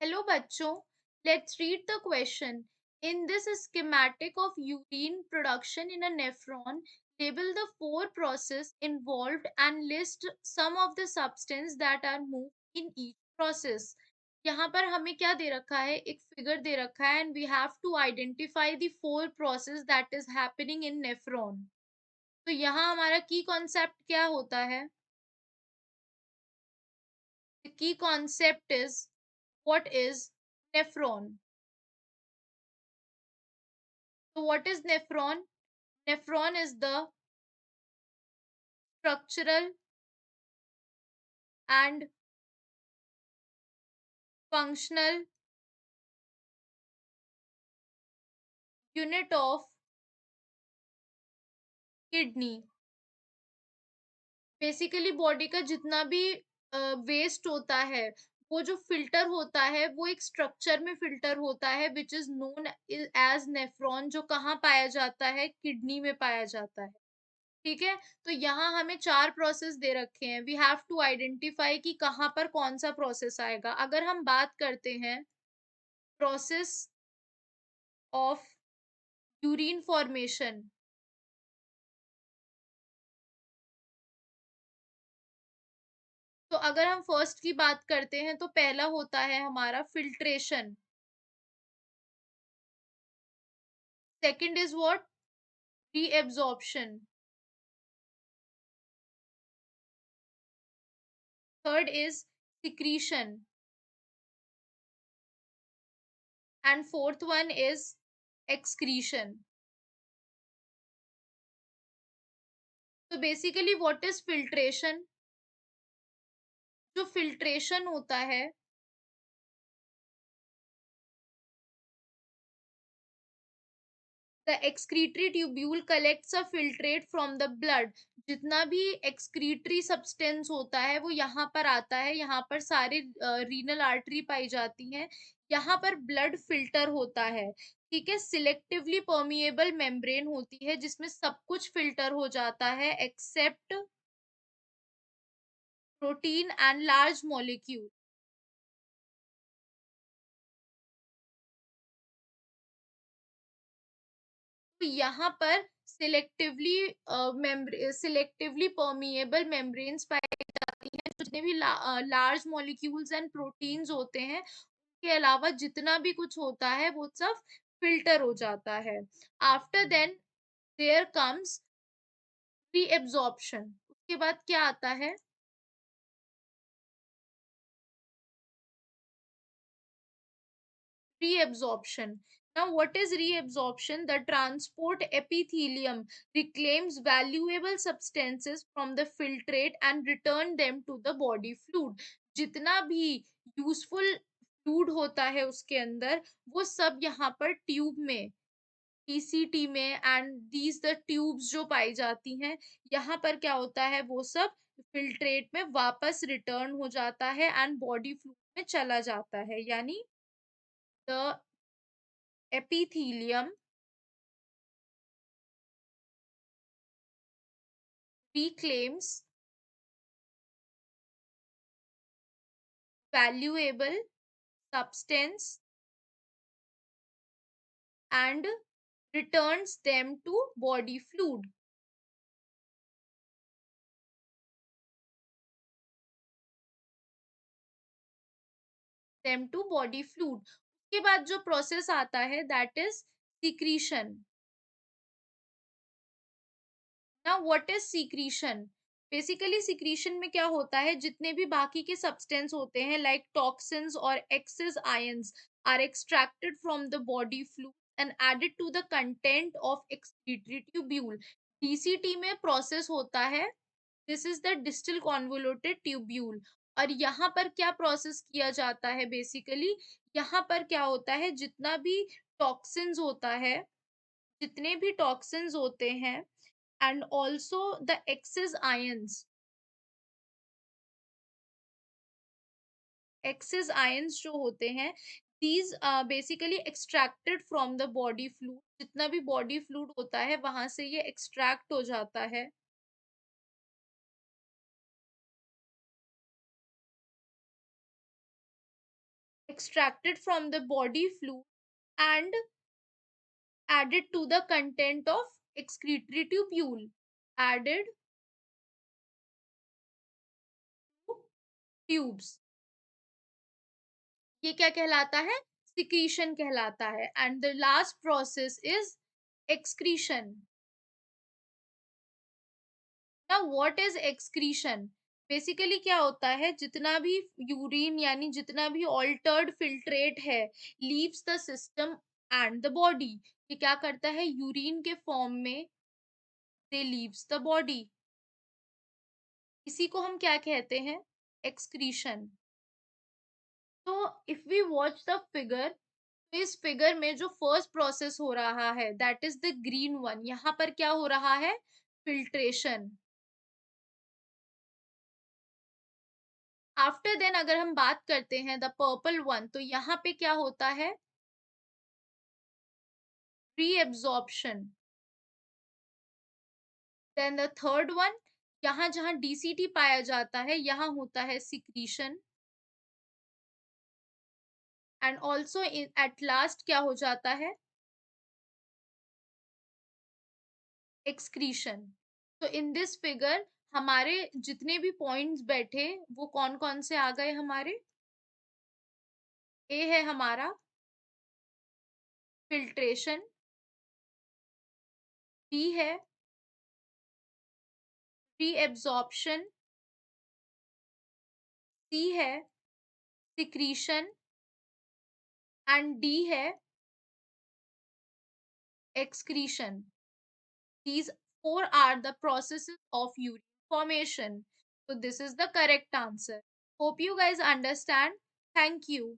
Hello बच्चों, let's read the question. In this schematic of urine production in a nephron, label the four processes involved and list some of the substance that are moved in each process. यहाँ पर हमें क्या दे रखा है, एक figure दे रखा है and we have to identify the four process that is happening in nephron. तो यहाँ हमारा की concept क्या होता है? The key concept is what is nephron. So what is nephron? Nephron is the structural and functional unit of kidney. Basically body का जितना भी वेस्ट होता है, वो जो फिल्टर होता है वो एक स्ट्रक्चर में फिल्टर होता है which is known as nephron, जो कहाँ पाया जाता है? किडनी में पाया जाता है। ठीक है, तो यहाँ हमें चार प्रोसेस दे रखे हैं। वी हैव टू आइडेंटिफाई कि कहाँ पर कौन सा प्रोसेस आएगा। अगर हम बात करते हैं प्रोसेस ऑफ यूरिन फॉर्मेशन, तो अगर हम फर्स्ट की बात करते हैं तो पहला होता है हमारा filtration. Second is what? Reabsorption. Third is secretion and fourth one is excretion. तो बेसिकली व्हाट इज फिल्ट्रेशन? जो फिल्ट्रेशन होता है, the excretory tubule collects a filtrate from the blood. जितना भी एक्सक्रीटरी सब्सटेंस होता है वो यहाँ पर आता है। यहाँ पर सारे रीनल आर्टरी पाई जाती हैं। यहाँ पर ब्लड फिल्टर होता है। ठीक है, सिलेक्टिवली परमिएबल मेम्ब्रेन होती है जिसमें सब कुछ फिल्टर हो जाता है except protein and large molecule. तो यहाँ पर सिलेक्टिवली परमिएबल मेम्ब्रेन्स पाई जाती हैं। जितने भी लार्ज मॉलिक्यूल्स एंड प्रोटीन्स होते हैं, के अलावा जितना भी कुछ होता है वो सब फिल्टर हो जाता है। After then there comes reabsorption. उसके बाद क्या आता है? Reabsorption. Now, what is reabsorption? The transport epithelium reclaims valuable substances from the filtrate and return them to the body fluid. जितना भी यूजफुल फ्लूड होता है उसके अंदर, वो सब यहाँ पर ट्यूब में, टीसीटी में एंड दीज द ट्यूब्स जो पाई जाती हैं, यहाँ पर क्या होता है? वो सब फिल्ट्रेट में वापस रिटर्न हो जाता है एंड बॉडी फ्लूइड में चला जाता है। यानी the epithelium reclaims valuable substance and returns them to body fluid. उसके बाद जो प्रोसेस आता है that is secretion. Now what is secretion? Basically secretion में क्या होता है? जितने भी बाकी के सब्सटेंस होते हैं लाइक टॉक्सिन्स और excess ions are extracted from the body fluid and added to the content of excretory tubule. DCT में प्रोसेस होता है, this is the distal convoluted tubule. और यहाँ पर क्या प्रोसेस किया जाता है? बेसिकली यहाँ पर क्या होता है? जितने भी टॉक्सिन्स होते हैं and also the excess ions जो होते हैं, these basically extracted from the body fluid। जितना भी बॉडी फ्लूइड होता है वहां से ये एक्सट्रैक्ट हो जाता है। extracted from the body fluid and added to the content of excretory tubule. Added to tubes. ये क्या कहलाता है? Secretion कहलाता है. And the last process is excretion. Now what is excretion? Basically क्या होता है, जितना भी यूरिन यानी जितना भी ऑल्टर्ड फिल्ट्रेट है leaves the system and the body, ये क्या करता है, यूरिन के फॉर्म में दे लीव्स द बॉडी, इसी को हम क्या कहते हैं, एक्सक्रीशन. तो if we watch the figure, तो इस फिगर में जो फर्स्ट प्रोसेस हो रहा है that is the green one, यहाँ पर क्या हो रहा है, फिल्ट्रेशन. आफ्टर देन अगर हम बात करते हैं द पर्पल वन, तो यहाँ पे क्या होता है, reabsorption. Then the third one, यहाँ जहाँ डीसीटी पाया जाता है यहाँ होता है secretion. And also at last क्या हो जाता है, एक्सक्रीशन. तो इन दिस फिगर हमारे जितने भी पॉइंट्स बैठे वो कौन कौन से आ गए हमारे, ए है हमारा फिल्ट्रेशन, बी है रीएब्जॉर्प्शन, सी है सिक्रीशन एंड डी है excretion. These four are the processes of urine formation. So this is the correct answer. Hope you guys understand. Thank you.